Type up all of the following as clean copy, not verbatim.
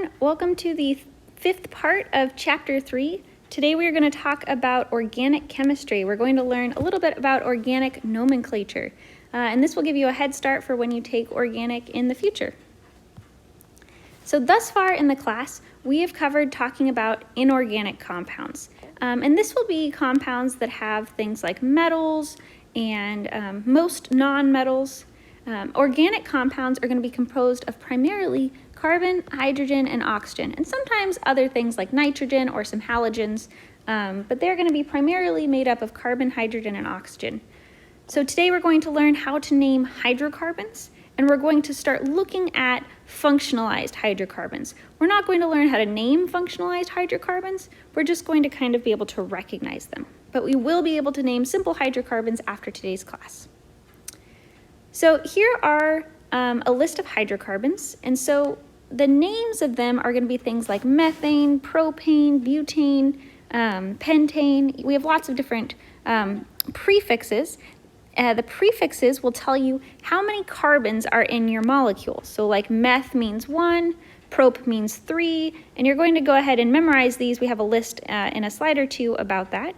everyone, welcome to the fifth part of Chapter 3. Today we are going to talk about organic chemistry. We're going to learn a little bit about organic nomenclature, and this will give you a head start for when you take organic in the future. So thus far in the class, we have covered talking about inorganic compounds, and this will be compounds that have things like metals and most non-metals. Organic compounds are going to be composed of primarily carbon, hydrogen, and oxygen, and sometimes other things like nitrogen or some halogens, but they're going to be primarily made up of carbon, hydrogen, and oxygen. So today we're going to learn how to name hydrocarbons, and we're going to start looking at functionalized hydrocarbons. We're not going to learn how to name functionalized hydrocarbons, we're just going to kind of be able to recognize them. But we will be able to name simple hydrocarbons after today's class. So here are a list of hydrocarbons, and so the names of them are going to be things like methane, propane, butane, pentane. We have lots of different prefixes. The prefixes will tell you how many carbons are in your molecule. So like meth means 1, prop means 3, and you're going to go ahead and memorize these. We have a list in a slide or two about that.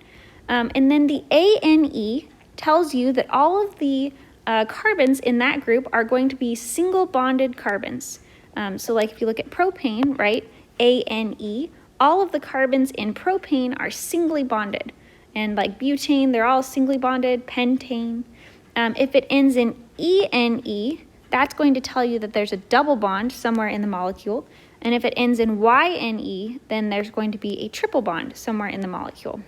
And then the ANE tells you that all of the carbons in that group are going to be single bonded carbons. So like if you look at propane, right, ANE, all of the carbons in propane are singly bonded. And like butane, they're all singly bonded, pentane. If it ends in ENE, that's going to tell you that there's a double bond somewhere in the molecule. And if it ends in YNE, then there's going to be a triple bond somewhere in the molecule.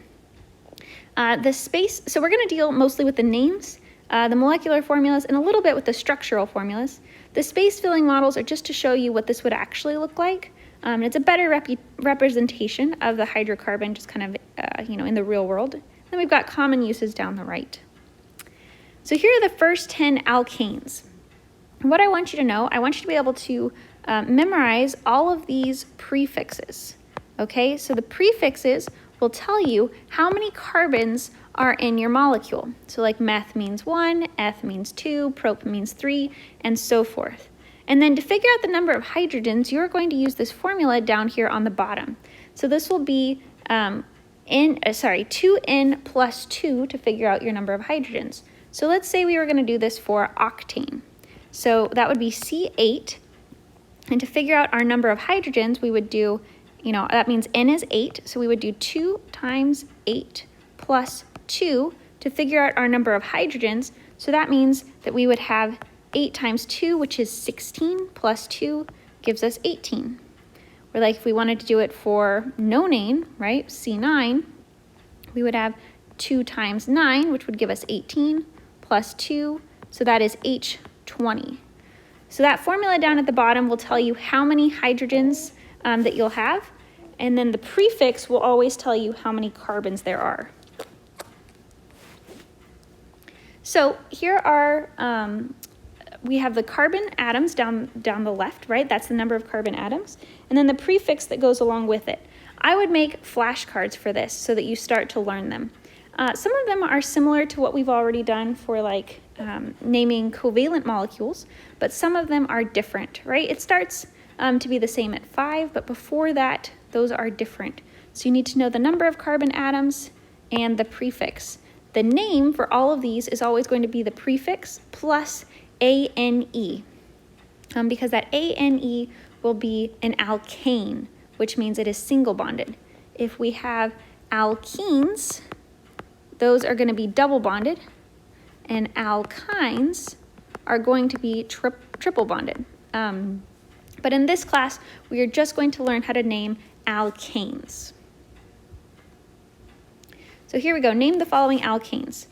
So we're going to deal mostly with the names, the molecular formulas, and a little bit with the structural formulas. The space-filling models are just to show you what this would actually look like. It's a better representation of the hydrocarbon, just kind of, in the real world. Then we've got common uses down the right. So here are the first 10 alkanes. And what I want you to know, I want you to be able to memorize all of these prefixes. Okay, so the prefixes will tell you how many carbons are in your molecule. So like meth means 1, eth means 2, prop means 3, and so forth. And then to figure out the number of hydrogens, you're going to use this formula down here on the bottom. So this will be 2n plus 2 to figure out your number of hydrogens. So let's say we were going to do this for octane. So that would be C8. And to figure out our number of hydrogens, we would do, that means n is 8. So we would do 2 times 8 plus 2 to figure out our number of hydrogens. So that means that we would have 8 times 2, which is 16, plus 2 gives us 18. Or like if we wanted to do it for nonane, right, C9, we would have 2 times 9, which would give us 18, plus 2, so that is H20. So that formula down at the bottom will tell you how many hydrogens that you'll have, and then the prefix will always tell you how many carbons there are. So here are, we have the carbon atoms down the left, right? That's the number of carbon atoms. And then the prefix that goes along with it. I would make flashcards for this so that you start to learn them. Some of them are similar to what we've already done for like naming covalent molecules, but some of them are different, right? It starts to be the same at 5, but before that, those are different. So you need to know the number of carbon atoms and the prefix. The name for all of these is always going to be the prefix plus ANE, because that ANE will be an alkane, which means it is single bonded. If we have alkenes, those are going to be double bonded, and alkynes are going to be triple bonded. But in this class, we are just going to learn how to name alkanes. So here we go, name the following alkanes.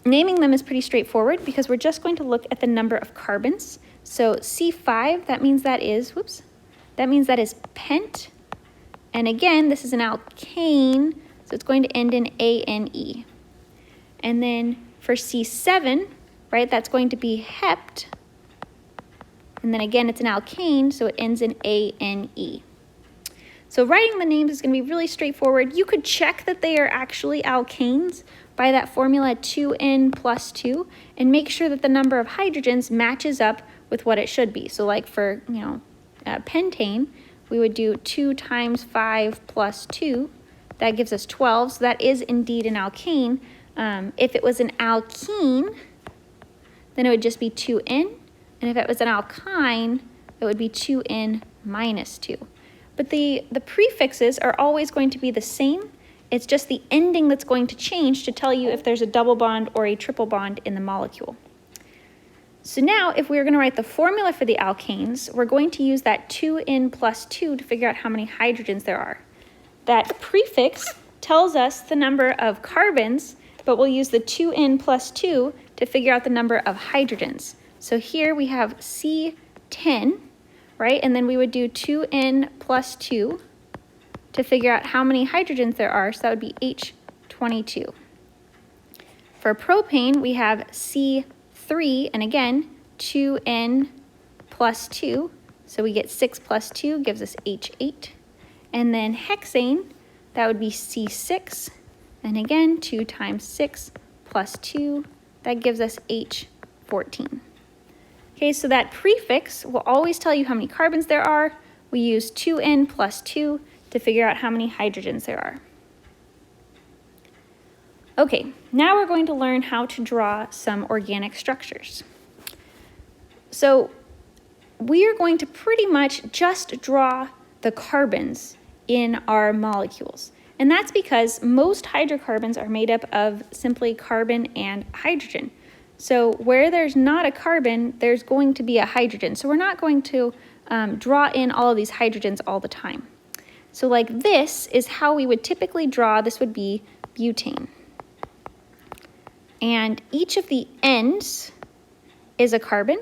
Naming them is pretty straightforward because we're just going to look at the number of carbons. So C5, that means that is pent. And again, this is an alkane, so it's going to end in ANE. And then for C7, right, that's going to be hept. And then again, it's an alkane, so it ends in ANE. So writing the names is going to be really straightforward. You could check that they are actually alkanes by that formula 2n plus 2 and make sure that the number of hydrogens matches up with what it should be. So like for, pentane, we would do 2 times 5 plus 2. That gives us 12, so that is indeed an alkane. If it was an alkene, then it would just be 2N, and if it was an alkyne, it would be 2N minus 2. But the prefixes are always going to be the same. It's just the ending that's going to change to tell you if there's a double bond or a triple bond in the molecule. So now, if we were going to write the formula for the alkanes, we're going to use that 2N plus 2 to figure out how many hydrogens there are. That prefix tells us the number of carbons, but we'll use the 2N plus 2 to figure out the number of hydrogens. So here we have C10, right? And then we would do 2N plus 2 to figure out how many hydrogens there are, so that would be H22. For propane, we have C3, and again, 2N plus 2, so we get 6 plus 2 gives us H8. And then hexane, that would be C6, and again, 2 times 6 plus 2, that gives us H14. Okay, so that prefix will always tell you how many carbons there are. We use 2N plus 2 to figure out how many hydrogens there are. Okay, now we're going to learn how to draw some organic structures. So we are going to pretty much just draw the carbons in our molecules. And that's because most hydrocarbons are made up of simply carbon and hydrogen. So where there's not a carbon, there's going to be a hydrogen. So we're not going to draw in all of these hydrogens all the time. So like this is how we would typically draw, this would be butane. And each of the ends is a carbon,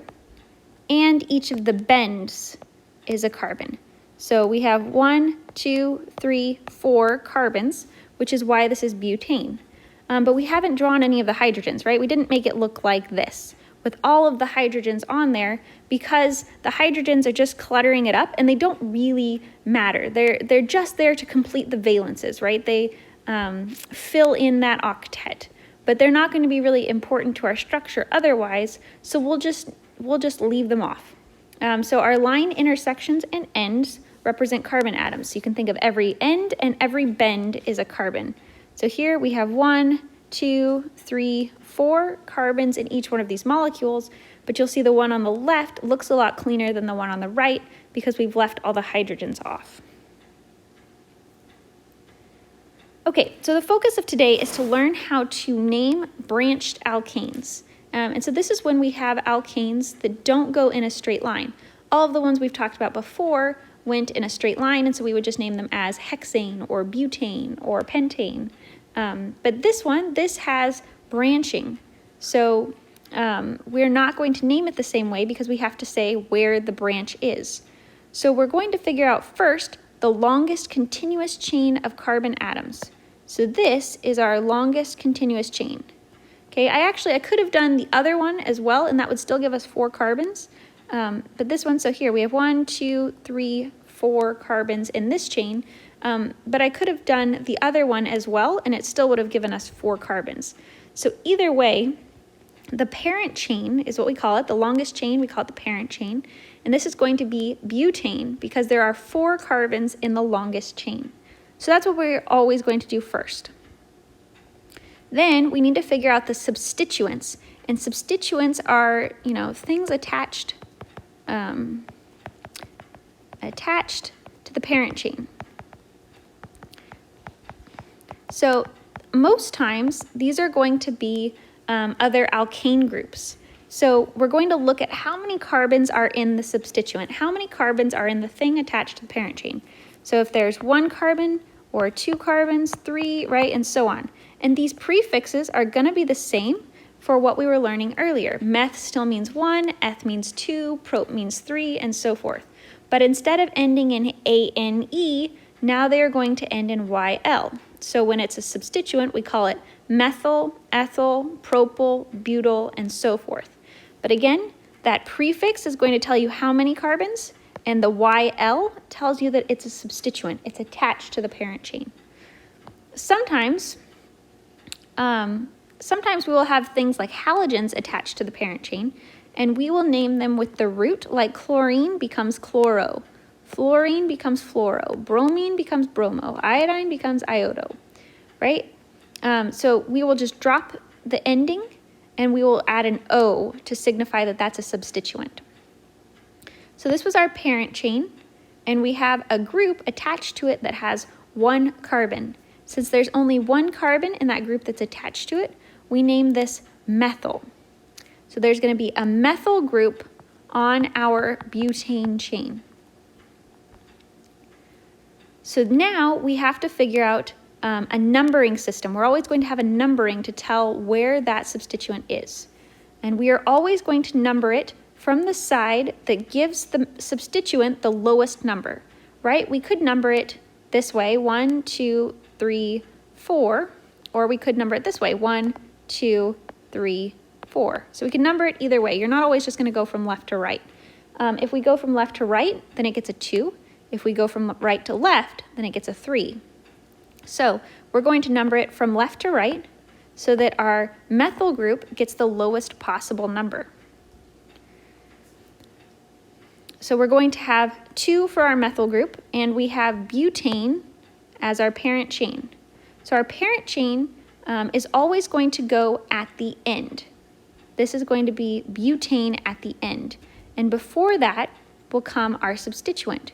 and each of the bends is a carbon. So we have 1, 2, 3, 4 carbons, which is why this is butane. But we haven't drawn any of the hydrogens, right? We didn't make it look like this with all of the hydrogens on there because the hydrogens are just cluttering it up and they don't really matter. They're just there to complete the valences, right? They fill in that octet, but they're not going to be really important to our structure otherwise, so we'll just leave them off. So our line intersections and ends represent carbon atoms. So you can think of every end and every bend is a carbon. So here we have 1, 2, 3, 4 carbons in each one of these molecules, but you'll see the one on the left looks a lot cleaner than the one on the right because we've left all the hydrogens off. Okay, so the focus of today is to learn how to name branched alkanes. And so this is when we have alkanes that don't go in a straight line. All of the ones we've talked about before went in a straight line, and so we would just name them as hexane or butane or pentane. But this has branching. So we're not going to name it the same way because we have to say where the branch is. So we're going to figure out first the longest continuous chain of carbon atoms. So this is our longest continuous chain. Okay, I could have done the other one as well, and that would still give us 4 carbons. But this one, so here we have 1, 2, 3, 4 carbons in this chain. But I could have done the other one as well, and it still would have given us 4 carbons. So either way, the parent chain is what we call it. The longest chain, we call it the parent chain. And this is going to be butane because there are 4 carbons in the longest chain. So that's what we're always going to do first. Then we need to figure out the substituents. And substituents are, things attached to the parent chain. So most times these are going to be other alkane groups. So we're going to look at how many carbons are in the substituent, how many carbons are in the thing attached to the parent chain. So if there's 1 carbon or 2 carbons, 3, right, and so on. And these prefixes are going to be the same for what we were learning earlier. Meth still means 1, eth means 2, prop means 3, and so forth. But instead of ending in ane, now they are going to end in yl. So when it's a substituent, we call it methyl, ethyl, propyl, butyl, and so forth. But again, that prefix is going to tell you how many carbons, and the YL tells you that it's a substituent. It's attached to the parent chain. Sometimes we will have things like halogens attached to the parent chain, and we will name them with the root, like chlorine becomes chloro. Fluorine becomes fluoro. Bromine becomes bromo. Iodine becomes iodo, right? So we will just drop the ending and we will add an O to signify that that's a substituent. So this was our parent chain, and we have a group attached to it that has one carbon. Since there's only one carbon in that group that's attached to it, we name this methyl. So there's going to be a methyl group on our butane chain. So now we have to figure out a numbering system. We're always going to have a numbering to tell where that substituent is. And we are always going to number it from the side that gives the substituent the lowest number, right? We could number it this way, 1, 2, 3, 4, or we could number it this way, 1, 2, 3, 4. So we can number it either way. You're not always just going to go from left to right. If we go from left to right, then it gets a 2. If we go from right to left, then it gets a 3. So we're going to number it from left to right so that our methyl group gets the lowest possible number. So we're going to have 2 for our methyl group, and we have butane as our parent chain. So our parent chain is always going to go at the end. This is going to be butane at the end. And before that will come our substituent.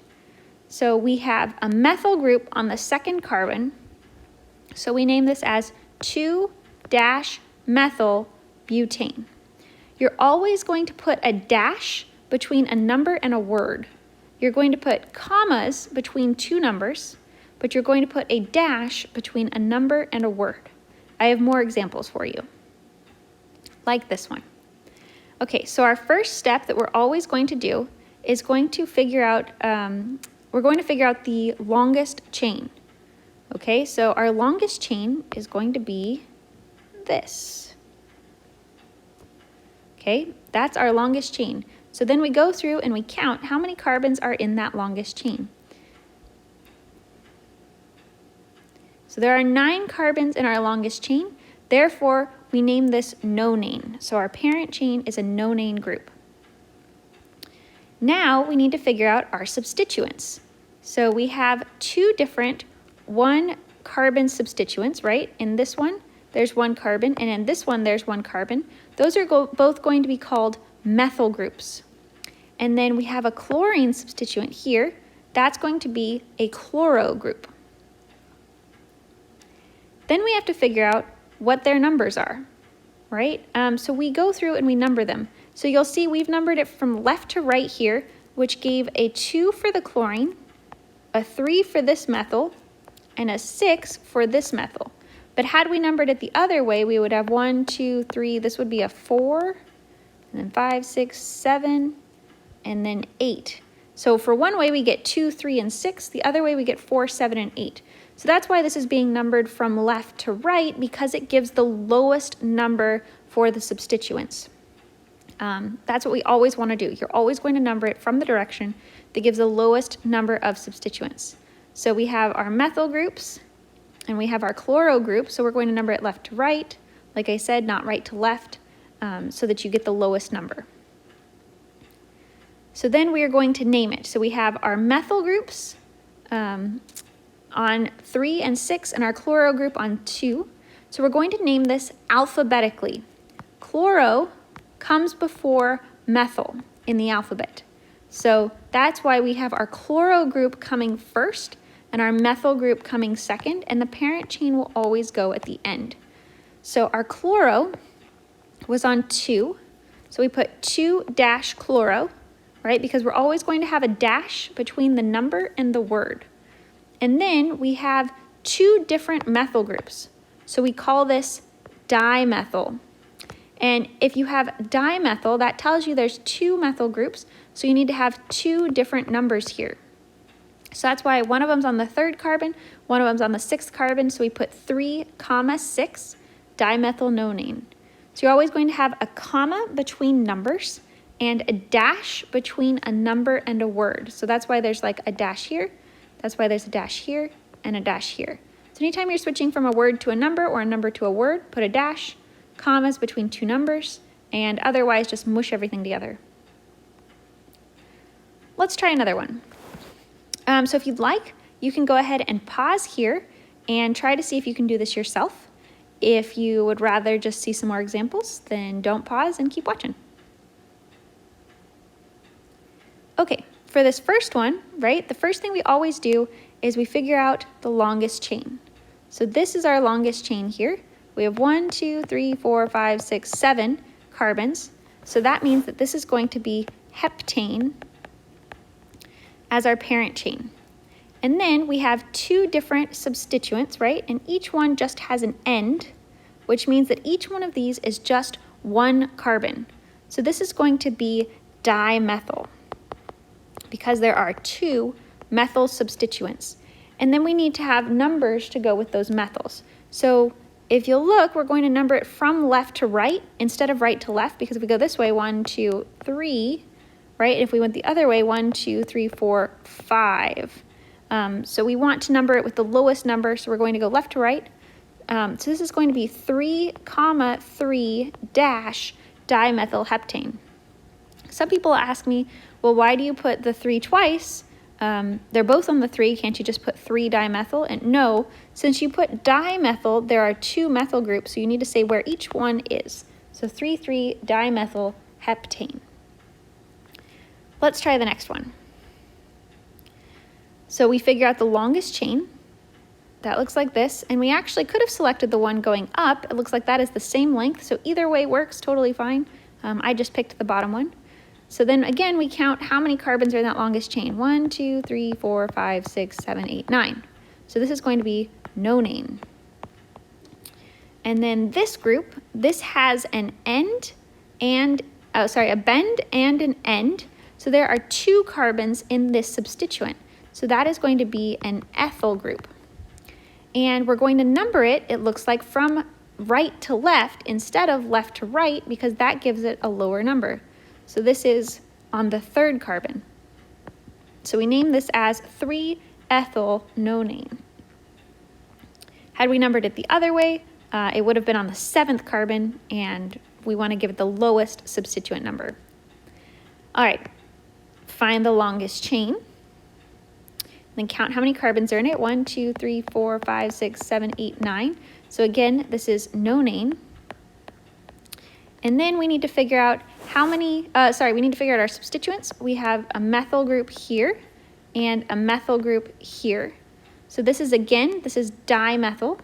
So we have a methyl group on the second carbon. So we name this as 2-methyl butane. You're always going to put a dash between a number and a word. You're going to put commas between two numbers, but you're going to put a dash between a number and a word. I have more examples for you, like this one. Okay, so our first step that we're always going to do is going to figure out, we're going to figure out the longest chain. Okay, so our longest chain is going to be this. Okay, that's our longest chain. So then we go through and we count how many carbons are in that longest chain. So there are 9 carbons in our longest chain. Therefore, we name this nonane. So our parent chain is a nonane group. Now we need to figure out our substituents. So we have 2 different 1-carbon substituents, right? In this one, there's 1 carbon, and in this one, there's 1 carbon. Those are both going to be called methyl groups. And then we have a chlorine substituent here. That's going to be a chloro group. Then we have to figure out what their numbers are, right? So we go through and we number them. So you'll see we've numbered it from left to right here, which gave a 2 for the chlorine, a 3 for this methyl, and a 6 for this methyl. But had we numbered it the other way, we would have 1, 2, 3, this would be a 4, and then 5, 6, 7, and then 8. So for one way we get 2, 3, and 6, the other way we get 4, 7, and 8. So that's why this is being numbered from left to right, because it gives the lowest number for the substituents. That's what we always want to do. You're always going to number it from the direction that gives the lowest number of substituents. So we have our methyl groups, and we have our chloro group, so we're going to number it left to right. Like I said, not right to left, so that you get the lowest number. So then we are going to name it. So we have our methyl groups on 3 and 6, and our chloro group on 2. So we're going to name this alphabetically. Chloro comes before methyl in the alphabet. So that's why we have our chloro group coming first and our methyl group coming second, and the parent chain will always go at the end. So our chloro was on 2, so we put 2-chloro, right? Because we're always going to have a dash between the number and the word. And then we have 2 different methyl groups. So we call this dimethyl. And if you have dimethyl, that tells you there's 2 methyl groups, so you need to have 2 different numbers here. So that's why one of them's on the 3rd carbon, one of them's on the 6th carbon, so we put 3, 6, dimethylnonane. So you're always going to have a comma between numbers and a dash between a number and a word. So that's why there's like a dash here, that's why there's a dash here, and a dash here. So anytime you're switching from a word to a number or a number to a word, put a dash, commas between 2 numbers, and otherwise just mush everything together. Let's try another one. So if you'd like, you can go ahead and pause here and try to see if you can do this yourself. If you would rather just see some more examples, then don't pause and keep watching. Okay, for this first one, right, the first thing we always do is we figure out the longest chain. So this is our longest chain here. We have 1, 2, 3, 4, 5, 6, 7 carbons. So that means that this is going to be heptane as our parent chain. And then we have 2 different substituents, right? And each one just has an end, which means that each one of these is just 1 carbon. So this is going to be dimethyl because there are 2 methyl substituents. And then we need to have numbers to go with those methyls. So if you'll look, we're going to number it from left to right instead of right to left, because if we go this way, 1, 2, 3, right? If we went the other way, 1, 2, 3, 4, 5. So we want to number it with the lowest number, so we're going to go left to right. So this is going to be 3, 3 dash dimethylheptane. Some people ask me, well, why do you put the 3 twice? They're both on the 3, can't you just put 3-dimethyl? And no, since you put dimethyl, there are 2 methyl groups, so you need to say where each one is. So 3,3-dimethylheptane. Let's try the next one. So we figure out the longest chain. That looks like this, and we actually could have selected the one going up. It looks like that is the same length, so either way works totally fine. I just picked the bottom one. So then again, we count how many carbons are in that longest chain. 1, 2, 3, 4, 5, 6, 7, 8, 9. So this is going to be nonane. And then this group, this has an end and, a bend and an end. So there are 2 carbons in this substituent. So that is going to be an ethyl group. And we're going to number it, it looks like, from right to left instead of left to right, because that gives it a lower number. So this is on the 3rd carbon. So we name this as 3-ethyl nonane. Had we numbered it the other way, it would have been on the 7th carbon, and we want to give it the lowest substituent number. All right, find the longest chain. Then count how many carbons are in it. 1, 2, 3, 4, 5, 6, 7, 8, 9. So again, this is nonane. And then we need to figure out how many, we need to figure out our substituents. We have a methyl group here and a methyl group here. So this is, again, this is dimethyl.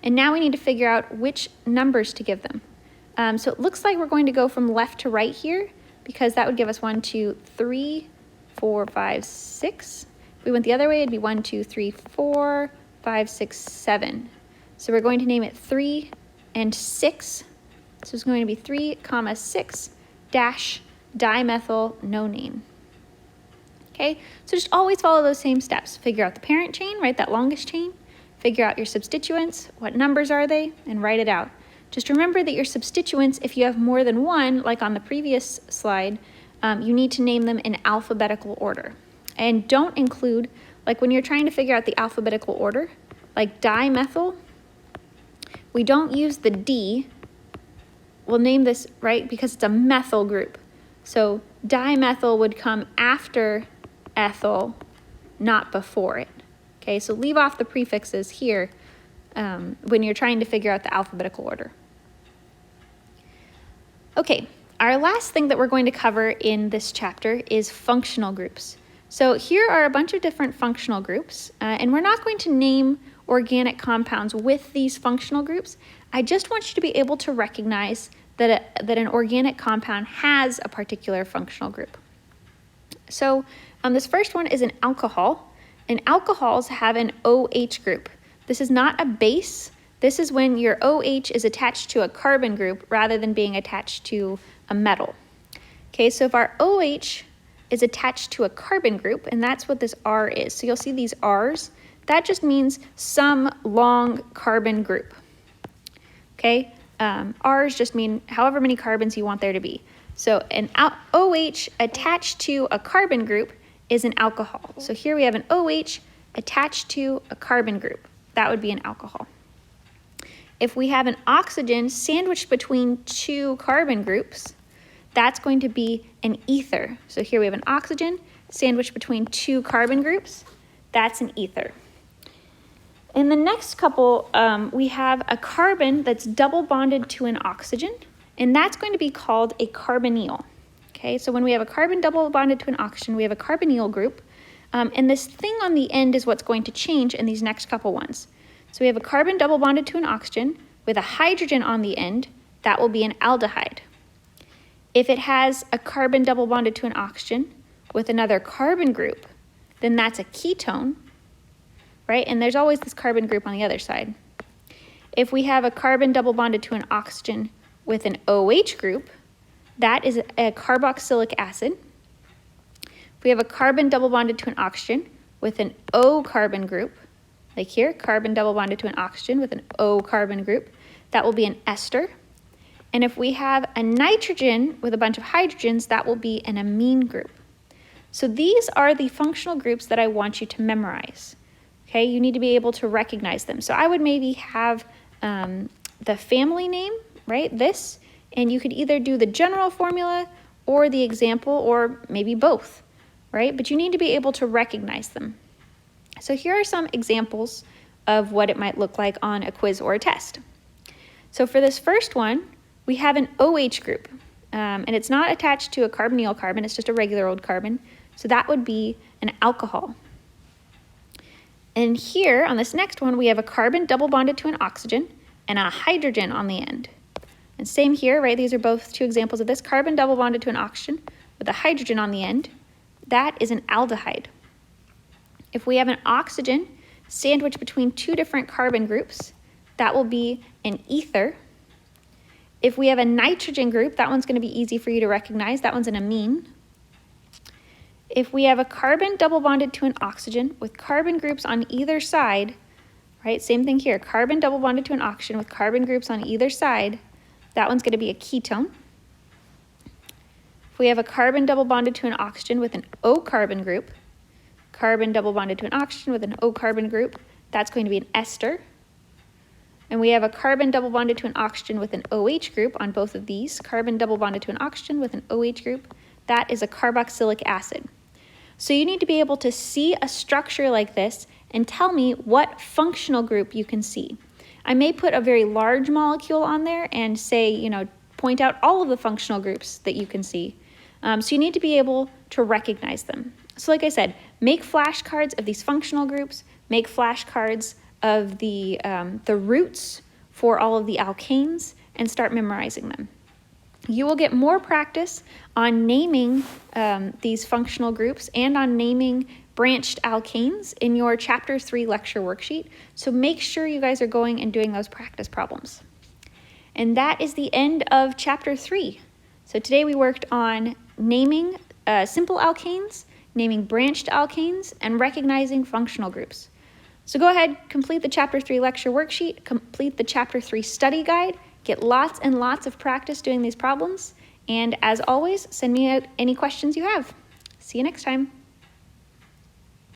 And now we need to figure out which numbers to give them. So it looks like we're going to go from left to right here, because that would give us 1, 2, 3, 4, 5, 6. If we went the other way, it'd be 1, 2, 3, 4, 5, 6, 7. So we're going to name it 3 and 6. So it's going to be 3, 6 dash dimethyl nonane. Okay, so just always follow those same steps. Figure out the parent chain, write that longest chain, figure out your substituents, what numbers are they, and write it out. Just remember that your substituents, if you have more than one, like on the previous slide, you need to name them in alphabetical order. And don't include, like when you're trying to figure out the alphabetical order, like dimethyl, we don't use the D. We'll name this, right, because it's a methyl group. So dimethyl would come after ethyl, not before it. Okay, so leave off the prefixes here when you're trying to figure out the alphabetical order. Okay, our last thing that we're going to cover in this chapter is functional groups. So here are a bunch of different functional groups, and we're not going to name organic compounds with these functional groups. I just want you to be able to recognize that an organic compound has a particular functional group. So this first one is an alcohol, and alcohols have an OH group. This is not a base. This is when your OH is attached to a carbon group rather than being attached to a metal. Okay, so if our OH is attached to a carbon group, and that's what this R is. So you'll see these R's. That just means some long carbon group. Okay, R's just mean however many carbons you want there to be. So an OH attached to a carbon group is an alcohol. So here we have an OH attached to a carbon group. That would be an alcohol. If we have an oxygen sandwiched between 2 carbon groups, that's going to be an ether. So here we have an oxygen sandwiched between two carbon groups. That's an ether. In the next couple, we have a carbon that's double bonded to an oxygen, and that's going to be called a carbonyl. Okay, so when we have a carbon double bonded to an oxygen, we have a carbonyl group, and this thing on the end is what's going to change in these next couple ones. So we have a carbon double bonded to an oxygen with a hydrogen on the end, that will be an aldehyde. If it has a carbon double bonded to an oxygen with another carbon group, then that's a ketone, right? And there's always this carbon group on the other side. If we have a carbon double bonded to an oxygen with an OH group, that is a carboxylic acid. If we have a carbon double bonded to an oxygen with an O carbon group, like here, carbon double bonded to an oxygen with an O carbon group, that will be an ester. And if we have a nitrogen with a bunch of hydrogens, that will be an amine group. So these are the functional groups that I want you to memorize. Okay, you need to be able to recognize them. So I would maybe have the family name, right, this, and you could either do the general formula or the example or maybe both, right? But you need to be able to recognize them. So here are some examples of what it might look like on a quiz or a test. So for this first one, we have an OH group, and it's not attached to a carbonyl carbon, it's just a regular old carbon. So that would be an alcohol. And here on this next one, we have a carbon double bonded to an oxygen and a hydrogen on the end. And same here, right? These are both two examples of this. Carbon double bonded to an oxygen with a hydrogen on the end. That is an aldehyde. If we have an oxygen sandwiched between two different carbon groups, that will be an ether. If we have a nitrogen group, that one's going to be easy for you to recognize. That one's an amine. If we have a carbon double bonded to an oxygen with carbon groups on either side, right? Same thing here. Carbon double bonded to an oxygen with carbon groups on either side, that one's going to be a ketone. If we have a carbon double bonded to an oxygen with an O carbon group, carbon double bonded to an oxygen with an O carbon group, that's going to be an ester. And we have a carbon double bonded to an oxygen with an OH group on both of these, carbon double bonded to an oxygen with an OH group, that is a carboxylic acid. So you need to be able to see a structure like this and tell me what functional group you can see. I may put a very large molecule on there and say, point out all of the functional groups that you can see. So you need to be able to recognize them. So like I said, make flashcards of these functional groups, make flashcards of the roots for all of the alkanes, and start memorizing them. You will get more practice on naming these functional groups and on naming branched alkanes in your Chapter 3 lecture worksheet. So make sure you guys are going and doing those practice problems. And that is the end of Chapter 3. So today we worked on naming simple alkanes, naming branched alkanes, and recognizing functional groups. So go ahead, complete the Chapter 3 lecture worksheet, complete the Chapter 3 study guide, get lots and lots of practice doing these problems, and as always, send me out any questions you have. See you next time.